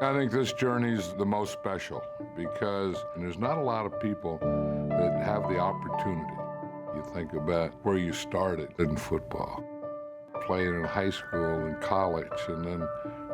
I think this journey's the most special because there's not a lot of people that have the opportunity. You think about where you started in football, playing in high school and college and then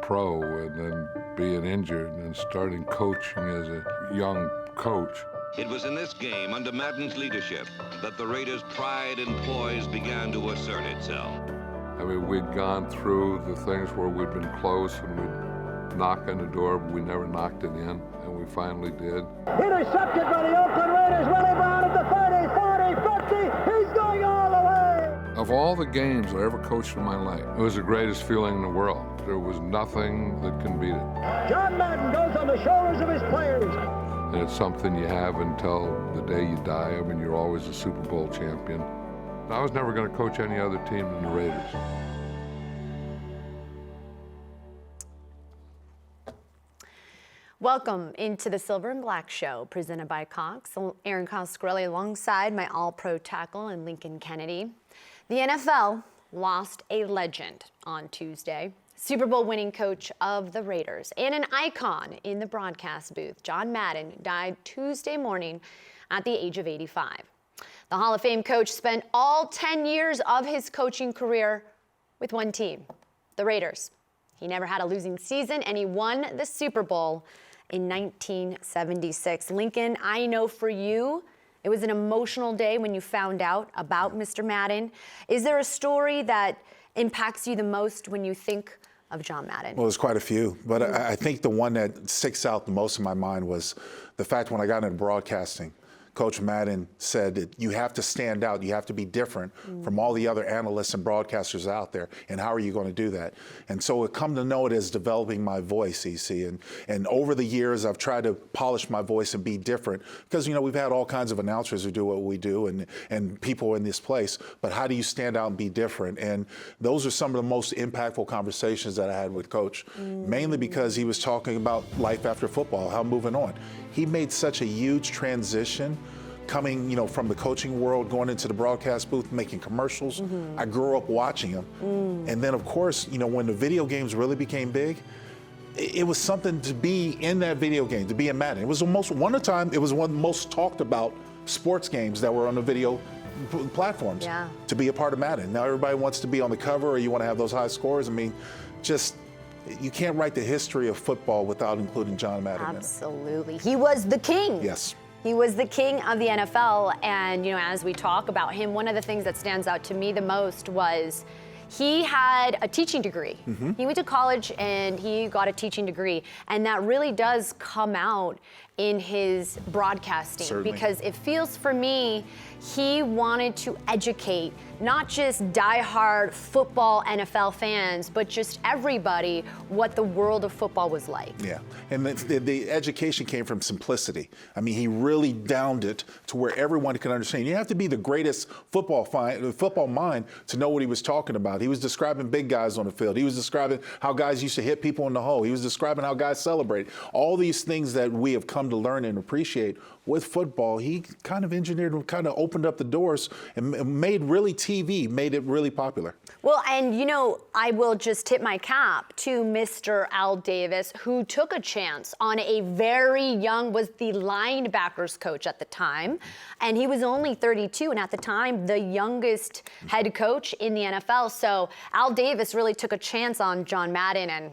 pro and then being injured and then starting coaching as a young coach. It was in this game under Madden's leadership that the Raiders' pride and poise began to assert itself. I mean, we'd gone through the things where we'd been close and we'd knock on the door, but we never knocked it in, and we finally did. Intercepted by the Oakland Raiders. Willie Brown at the 30, 40, 50. He's going all the way. Of all the games I ever coached in my life, it was the greatest feeling in the world. There was nothing that can beat it. John Madden goes on the shoulders of his players. And it's something you have until the day you die. I mean, you're always a Super Bowl champion. I was never going to coach any other team than the Raiders. Welcome into the Silver and Black Show, presented by Cox. Erin Coscarelli alongside my all-pro tackle and Lincoln Kennedy. The NFL lost a legend on Tuesday. Super Bowl winning coach of the Raiders and an icon in the broadcast booth, John Madden, died Tuesday morning at the age of 85. The Hall of Fame coach spent all 10 years of his coaching career with one team, the Raiders. He never had a losing season, and he won the Super Bowl in 1976. Lincoln, I know for you, it was an emotional day when you found out about Mr. Madden. Is there a story that impacts you the most when you think of John Madden? Well, there's quite a few, but I think the one that sticks out the most in my mind was the fact when I got into broadcasting, Coach Madden said that you have to stand out, you have to be different from all the other analysts and broadcasters out there, and how are you going to do that? And so I come to know it as developing my voice, EC, and over the years I've tried to polish my voice and be different, because, you know, we've had all kinds of announcers who do what we do and people in this place, but how do you stand out and be different? And those are some of the most impactful conversations that I had with Coach, mainly because he was talking about life after football, how moving on. He made such a huge transition coming, you know, from the coaching world, going into the broadcast booth, making commercials. I grew up watching him. And then, of course, you know, when the video games really became big, it was something to be in that video game, to be in Madden. It was almost, one of the time, it was one of the most talked about sports games that were on the video platforms, to be a part of Madden. Now everybody wants to be on the cover, or you want to have those high scores. I mean, just, you can't write the history of football without including John Madden. Absolutely. He was the king. Yes. He was the king of the NFL, and, you know, as we talk about him, one of the things that stands out to me the most was he had a teaching degree. He went to college and he got a teaching degree, and that really does come out in his broadcasting. Certainly. Because it feels, for me, he wanted to educate not just diehard football NFL fans, but just everybody what the world of football was like. Yeah, and the education came from simplicity. I mean, he really downed it to where everyone could understand. You have to be the greatest football mind to know what he was talking about. He was describing big guys on the field. He was describing how guys used to hit people in the hole. He was describing how guys celebrate. All these things that we have come to learn and appreciate with football, he kind of engineered and kind of opened up the doors and made really TV, made it really popular. Well, and, you know, I will just tip my cap to Mr. Al Davis, who took a chance on a very young, was the linebackers coach at the time, and he was only 32, and at the time, the youngest head coach in the NFL. So Al Davis really took a chance on John Madden, and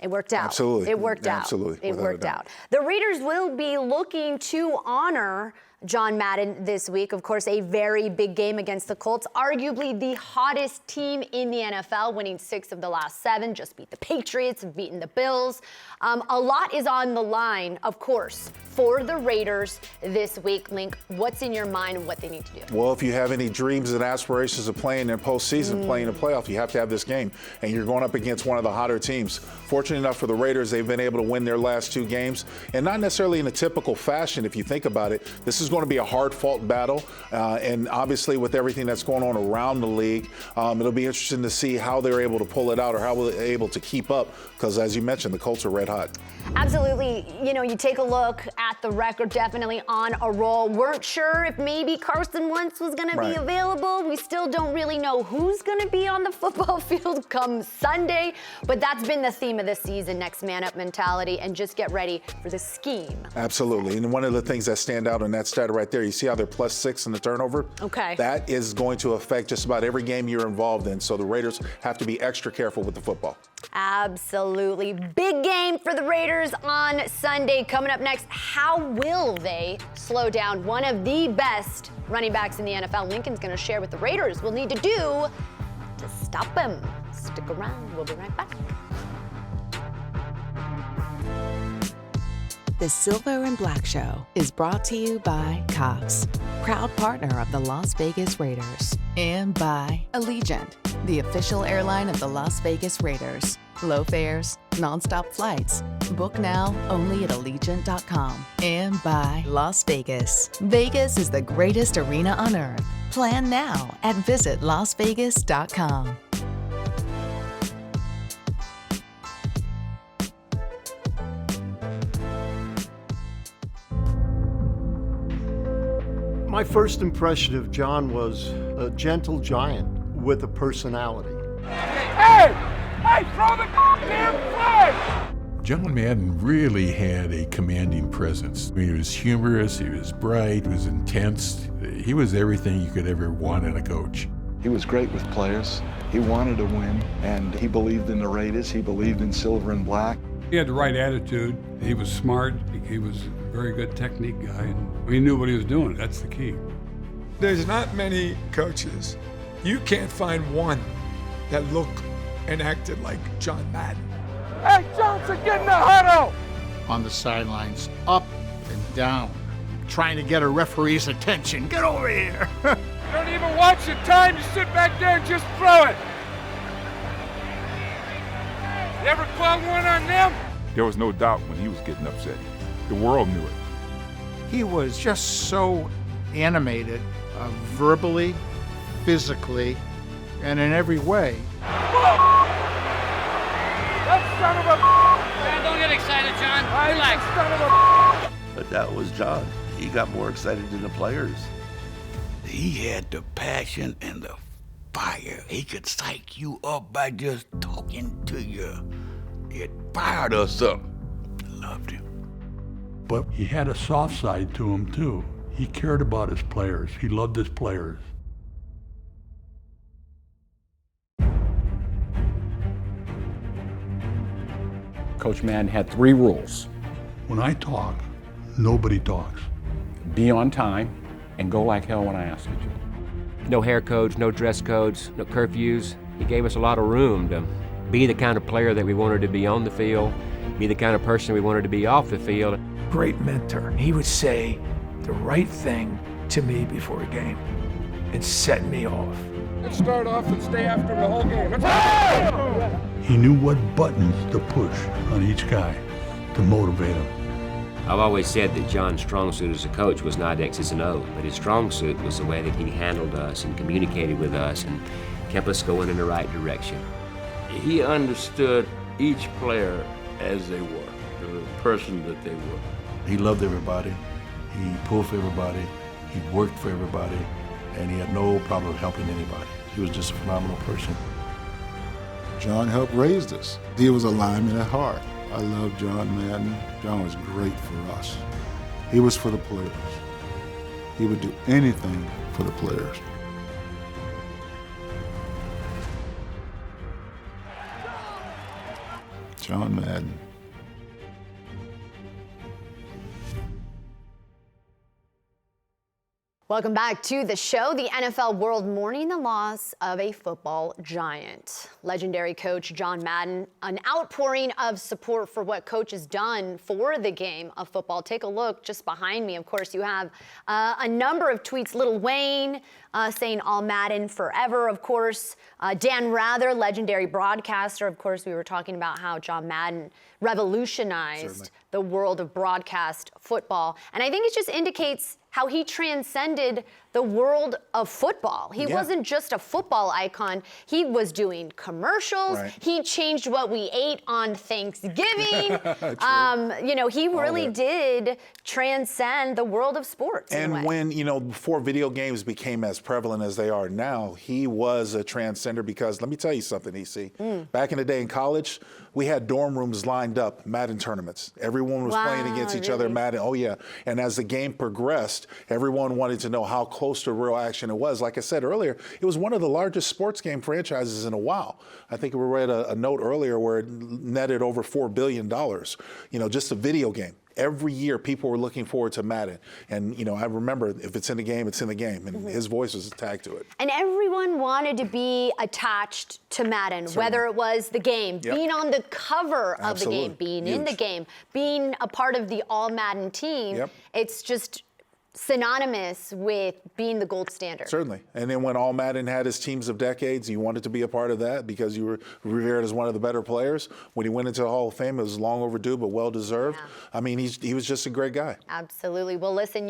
it worked out. Absolutely. It worked out. Absolutely. It worked out. The Raiders will be looking to honor John Madden this week. Of course, a very big game against the Colts, arguably the hottest team in the NFL, winning 6 of the last 7, just beat the Patriots, beaten the Bills. A lot is on the line, of course, for the Raiders this week. Link, what's in your mind and what they need to do? Well, if you have any dreams and aspirations of playing in postseason, playing in the playoff, you have to have this game. And you're going up against one of the hotter teams. Fortunate enough for the Raiders, they've been able to win their last 2 games. And not necessarily in a typical fashion, if you think about it. This is going to be a hard-fought battle, and obviously with everything that's going on around the league, it'll be interesting to see how they're able to pull it out or how they're able to keep up, because as you mentioned, the Colts are red hot. Absolutely. You know, you take a look at the record, definitely on a roll. Weren't sure if maybe Carson Wentz was going to be available. We still don't really know who's going to be on the football field come Sunday, but that's been the theme of this season, next man up mentality, and just get ready for the scheme. Absolutely. And one of the things that stand out in that stat right there, you see how they're +6 in the turnover? Okay. That is going to affect just about every game you're involved in, so the Raiders have to be extra careful with the football. Absolutely. Big game for the Raiders on Sunday. Coming up next, how will they slow down one of the best running backs in the NFL? Lincoln's going to share what the Raiders will need to do to stop him. Stick around. We'll be right back. The Silver and Black Show is brought to you by Cox, proud partner of the Las Vegas Raiders, and by Allegiant, the official airline of the Las Vegas Raiders. Low fares, nonstop flights. Book now only at Allegiant.com. And by Las Vegas. Vegas is the greatest arena on earth. Plan now at visitlasvegas.com. My first impression of John was a gentle giant with a personality. Hey! Hey, throw the damn flag! John Madden really had a commanding presence. I mean, he was humorous, he was bright, he was intense. He was everything you could ever want in a coach. He was great with players. He wanted to win, and he believed in the Raiders. He believed in silver and black. He had the right attitude. He was smart. He was a very good technique guy, and he knew what he was doing. That's the key. There's not many coaches. You can't find one that looked and acted like John Madden. Hey, Johnson, get in the huddle! On the sidelines, up and down, trying to get a referee's attention. Get over here! You don't even watch your time, you sit back there and just throw it. You ever call one on them? There was no doubt when he was getting upset. The world knew it. He was just so animated, verbally, physically, and in every way. That son of a... Man, don't get excited, John. Relax. Son of a... But that was John. He got more excited than the players. He had the passion and the fire. He could psych you up by just talking to you. It fired us up. Loved him. But he had a soft side to him, too. He cared about his players. He loved his players. Coach Madden had 3 rules. When I talk, nobody talks. Be on time and go like hell when I ask you to. No hair codes, no dress codes, no curfews. He gave us a lot of room to be the kind of player that we wanted to be on the field, be the kind of person we wanted to be off the field. Great mentor. He would say the right thing to me before a game and set me off. Let's start off and stay after the whole game. He knew what buttons to push on each guy to motivate him. I've always said that John's strong suit as a coach was not X's and O's, but his strong suit was the way that he handled us and communicated with us and kept us going in the right direction. He understood each player as they were, the person that they were. He loved everybody. He pulled for everybody. He worked for everybody. And he had no problem helping anybody. He was just a phenomenal person. John helped raise us. He was a lineman at heart. I love John Madden. John was great for us. He was for the players. He would do anything for the players. John Madden. Welcome back to the show. The NFL world mourning the loss of a football giant. Legendary coach John Madden, an outpouring of support for what coach has done for the game of football. Take a look just behind me. Of course, you have a number of tweets. Lil Wayne saying all Madden forever, of course. Dan Rather, legendary broadcaster. Of course, we were talking about how John Madden revolutionized the world of broadcast football. And I think it just indicates how he transcended the world of football. He wasn't just a football icon. He was doing commercials. Right. He changed what we ate on Thanksgiving. He really did transcend the world of sports. And when, before video games became as prevalent as they are now, he was a transcender because let me tell you something, EC. Back in the day in college, we had dorm rooms lined up, Madden tournaments. Everyone was playing against each other in Madden. Oh, yeah. And as the game progressed, everyone wanted to know how close to real action it was. Like I said earlier, it was one of the largest sports game franchises in a while. I think we read a note earlier where it netted over $4 billion, just a video game. Every year, people were looking forward to Madden. And, I remember if it's in the game, it's in the game. And his voice was tagged to it. And everyone wanted to be attached to Madden, whether it was the game, being on the cover of the game, being in the game, being a part of the all-Madden team. It's just synonymous with being the gold standard. Certainly. And then when All Madden had his teams of decades, you wanted to be a part of that because you were revered as one of the better players. When he went into the Hall of Fame, it was long overdue, but well-deserved. I mean, he was just a great guy. Absolutely. Well, listen,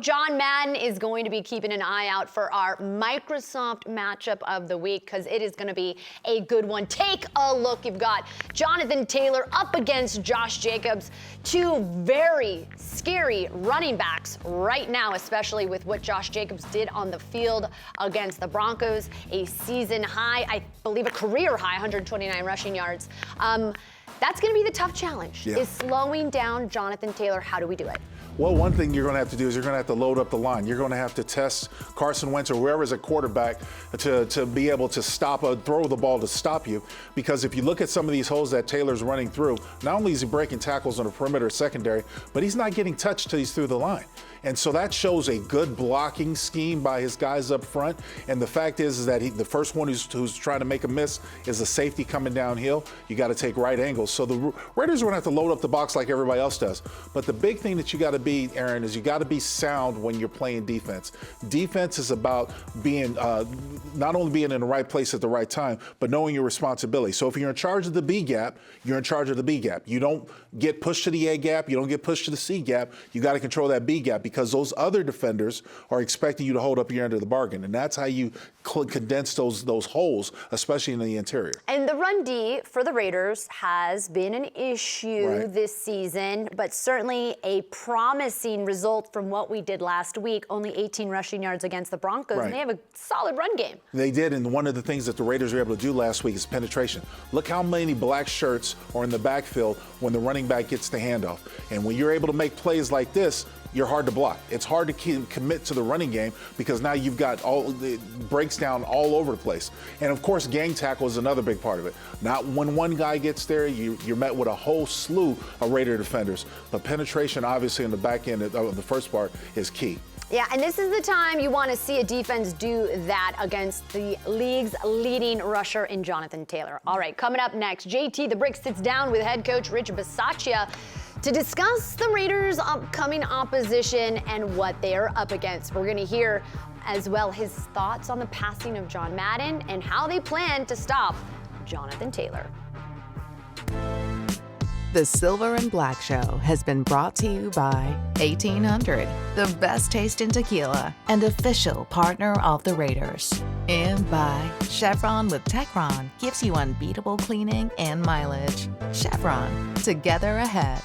John Madden is going to be keeping an eye out for our Microsoft matchup of the week because it is going to be a good one. Take a look. You've got Jonathan Taylor up against Josh Jacobs, two very scary running backs right now, especially with what Josh Jacobs did on the field against the Broncos, a season high, I believe a career high, 129 rushing yards. That's going to be the tough challenge, is slowing down Jonathan Taylor. How do we do it? Well, one thing you're going to have to do is you're going to have to load up the line. You're going to have to test Carson Wentz or whoever's at quarterback to be able to throw the ball to stop you. Because if you look at some of these holes that Taylor's running through, not only is he breaking tackles on the perimeter secondary, but he's not getting touched till he's through the line. And so that shows a good blocking scheme by his guys up front. And the fact is that the first one who's trying to make a miss is a safety coming downhill. You got to take right angles. So the Raiders are going to have to load up the box like everybody else does. But the big thing that you got to be, Erin, is you got to be sound when you're playing defense. Defense is about being not only being in the right place at the right time, but knowing your responsibility. So if you're in charge of the B gap, you're in charge of the B gap. You don't get pushed to the A gap. You don't get pushed to the C gap. You got to control that B gap because those other defenders are expecting you to hold up your end of the bargain. And that's how you condense those holes, especially in the interior. And the run D for the Raiders has been an issue this season, but certainly a promising result from what we did last week. Only 18 rushing yards against the Broncos, and they have a solid run game. They did, and one of the things that the Raiders were able to do last week is penetration. Look how many black shirts are in the backfield when the running back gets the handoff. And when you're able to make plays like this, you're hard to block. It's hard to commit to the running game because now you've got it breaks down all over the place. And of course, gang tackle is another big part of it. Not when one guy gets there, you're met with a whole slew of Raider defenders. But penetration, obviously, in the back end of the first part is key. Yeah, and this is the time you want to see a defense do that against the league's leading rusher in Jonathan Taylor. All right, coming up next, JT the Brick sits down with head coach Rich Bisaccia to discuss the Raiders' upcoming opposition and what they are up against. We're going to hear as well his thoughts on the passing of John Madden and how they plan to stop Jonathan Taylor. The Silver and Black Show has been brought to you by 1800, the best taste in tequila and official partner of the Raiders. And by Chevron with Techron gives you unbeatable cleaning and mileage. Chevron, together ahead.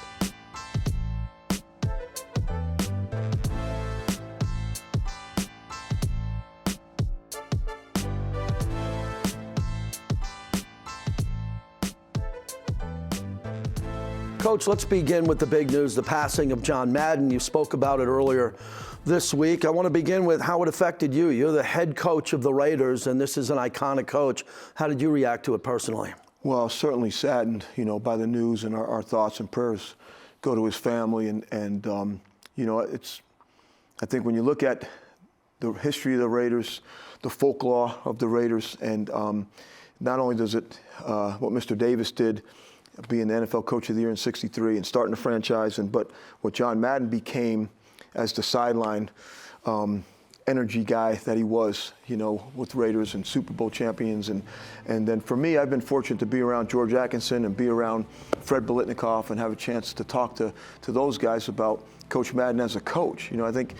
Coach, let's begin with the big news, the passing of John Madden. You spoke about it earlier this week. I want to begin with how it affected you. You're the head coach of the Raiders, and this is an iconic coach. How did you react to it personally? Well, certainly saddened, by the news, and our thoughts and prayers go to his family. And I think when you look at the history of the Raiders, the folklore of the Raiders, and not only does it, what Mr. Davis did, being the NFL Coach of the Year in '63 and starting the franchise, but what John Madden became as the sideline energy guy that he was, with Raiders and Super Bowl champions. And then for me, I've been fortunate to be around George Atkinson and be around Fred Biletnikoff and have a chance to talk to those guys about Coach Madden as a coach. I think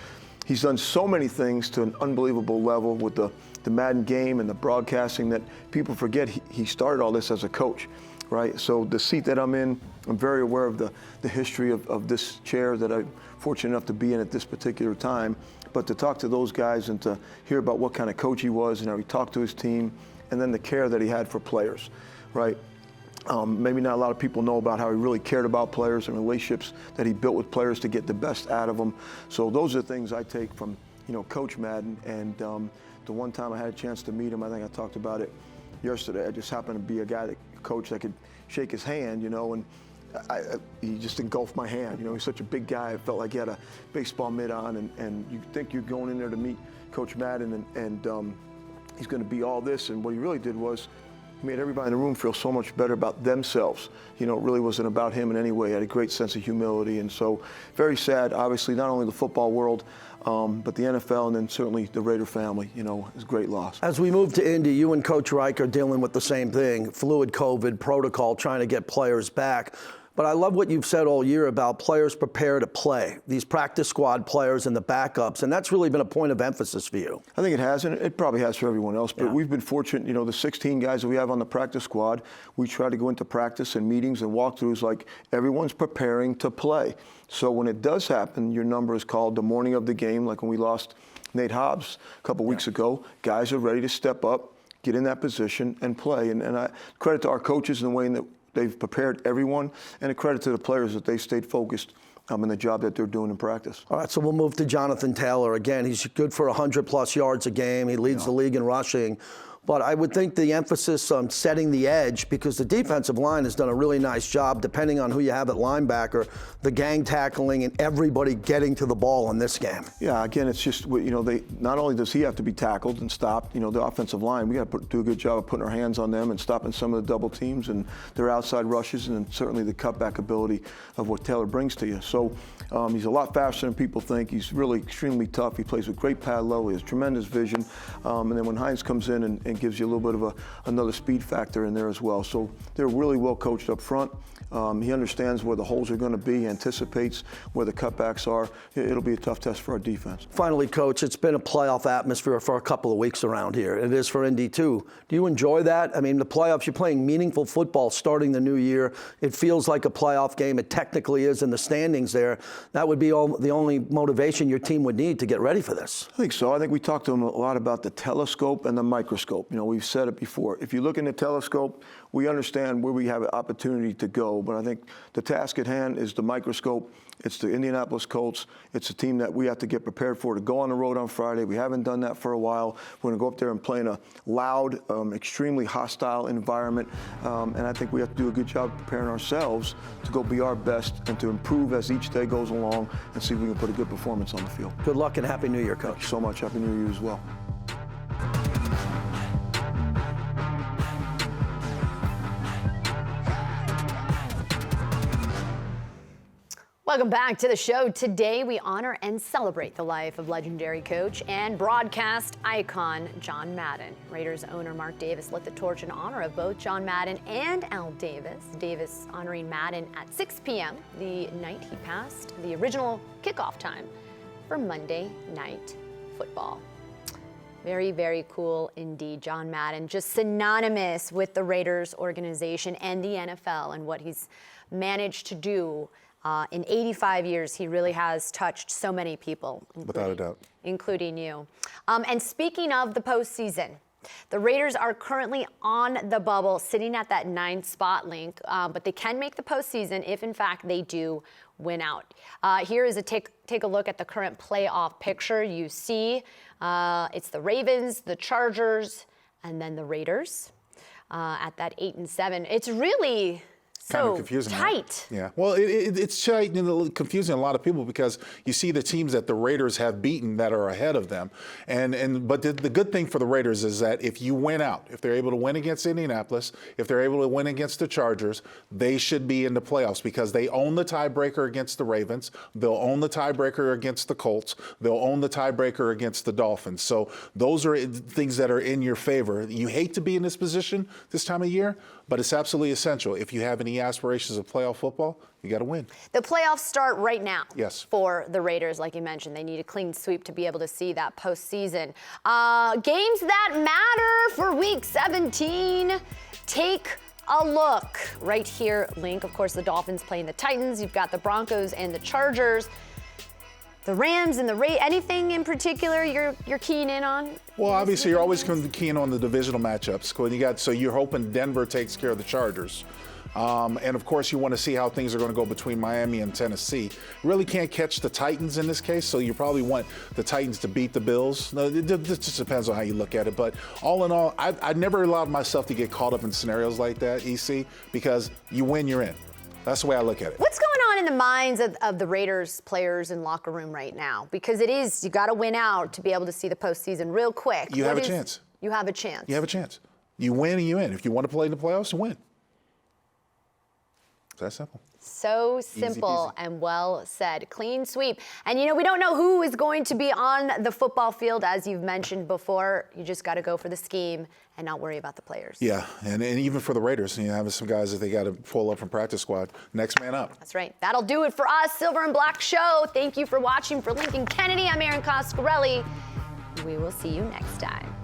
he's done so many things to an unbelievable level with the Madden game and the broadcasting that people forget he started all this as a coach, right? So the seat that I'm in, I'm very aware of the history of this chair that I'm fortunate enough to be in at this particular time. But to talk to those guys and to hear about what kind of coach he was and how he talked to his team, and then the care that he had for players, right? Maybe not a lot of people know about how he really cared about players and relationships that he built with players to get the best out of them. So those are things I take from, Coach Madden. And the one time I had a chance to meet him, I think I talked about it yesterday. I just happened to be a guy, coach that could shake his hand, and he just engulfed my hand. He's such a big guy. I felt like he had a baseball mitt on, and you think you're going in there to meet Coach Madden, and he's going to be all this. And what he really did was he made everybody in the room feel so much better about themselves. It really wasn't about him in any way. He had a great sense of humility. And so very sad, obviously, not only the football world, but the NFL, and then certainly the Raider family, is a great loss. As we move to Indy, you and Coach Reich are dealing with the same thing, fluid COVID protocol, trying to get players back. But I love what you've said all year about players prepare to play, these practice squad players and the backups, and that's really been a point of emphasis for you. I think it has, and it probably has for everyone else, but we've been fortunate, the 16 guys that we have on the practice squad, we try to go into practice and meetings and walkthroughs like everyone's preparing to play. So when it does happen, your number is called the morning of the game, like when we lost Nate Hobbs a couple weeks ago. Guys are ready to step up, get in that position, and play. And I credit to our coaches in the way that they've prepared everyone, and a credit to the players that they stayed focused in the job that they're doing in practice. All right, so we'll move to Jonathan Taylor. Again, he's good for 100-plus yards a game. He leads the league in rushing. But I would think the emphasis on setting the edge, because the defensive line has done a really nice job, depending on who you have at linebacker, the gang tackling and everybody getting to the ball in this game. Yeah, again, it's just, not only does he have to be tackled and stopped, the offensive line, we got to do a good job of putting our hands on them and stopping some of the double teams and their outside rushes, and certainly the cutback ability of what Taylor brings to you. So he's a lot faster than people think. He's really extremely tough. He plays with great pad low. He has tremendous vision. And then when Hines comes in and gives you a little bit of another speed factor in there as well. So they're really well coached up front. He understands where the holes are going to be, anticipates where the cutbacks are. It'll be a tough test for our defense. Finally, Coach, it's been a playoff atmosphere for a couple of weeks around here. It is for Indy, too. Do you enjoy that? I mean, the playoffs, you're playing meaningful football starting the new year. It feels like a playoff game. It technically is in the standings there. That would be the only motivation your team would need to get ready for this. I think so. I think we talked to them a lot about the telescope and the microscope. We've said it before. If you look in the telescope, we understand where we have an opportunity to go. But I think the task at hand is the microscope. It's the Indianapolis Colts. It's a team that we have to get prepared for to go on the road on Friday. We haven't done that for a while. We're going to go up there and play in a loud, extremely hostile environment. And I think we have to do a good job preparing ourselves to go be our best and to improve as each day goes along and see if we can put a good performance on the field. Good luck and Happy New Year, Coach. Thank you so much. Happy New Year to you as well. Welcome back to the show. Today we honor and celebrate the life of legendary coach and broadcast icon John Madden. Raiders owner Mark Davis lit the torch in honor of both John Madden and Al Davis. Davis honoring Madden at 6 p.m. the night he passed the original kickoff time for Monday Night Football. Very, very cool indeed. John Madden, just synonymous with the Raiders organization and the NFL and what he's managed to do. In 85 years, he really has touched so many people. Without a doubt. Including you. And speaking of the postseason, the Raiders are currently on the bubble, sitting at that 9th spot link, but they can make the postseason if, in fact, they do win out. Here is a take a look at the current playoff picture. You see it's the Ravens, the Chargers, and then the Raiders at that 8 and 7. It's really kind of confusing, tight. Right? Yeah. Well, it's tight and confusing a lot of people because you see the teams that the Raiders have beaten that are ahead of them, but the good thing for the Raiders is that if you win out, if they're able to win against Indianapolis, if they're able to win against the Chargers, they should be in the playoffs because they own the tiebreaker against the Ravens, they'll own the tiebreaker against the Colts, they'll own the tiebreaker against the Dolphins. So those are things that are in your favor. You hate to be in this position this time of year, but it's absolutely essential. If you have any aspirations of playoff football, you got to win. The playoffs start right now. Yes. For the Raiders, like you mentioned, they need a clean sweep to be able to see that postseason. Games that matter for Week 17. Take a look right here. Link, of course, the Dolphins playing the Titans. You've got the Broncos and the Chargers. The Rams and the Raiders. Anything in particular you're keen in on? Well, obviously, you're always keen on the divisional matchups. So you're hoping Denver takes care of the Chargers. And, of course, you want to see how things are going to go between Miami and Tennessee. Really can't catch the Titans in this case, so you probably want the Titans to beat the Bills. No, it just depends on how you look at it. But all in all, I never allowed myself to get caught up in scenarios like that, EC, because you win, you're in. That's the way I look at it. What's going on in the minds of the Raiders players in locker room right now? Because you got to win out to be able to see the postseason real quick. You have a chance. You have a chance. You have a chance. You win and you win. If you want to play in the playoffs, you win. It's that simple. So simple and well said. Clean sweep. And, we don't know who is going to be on the football field, as you've mentioned before. You just got to go for the scheme and not worry about the players. Yeah, and even for the Raiders, having some guys that they got to pull up from practice squad. Next man up. That's right. That'll do it for us, Silver and Black Show. Thank you for watching. For Lincoln Kennedy, I'm Erin Coscarelli. We will see you next time.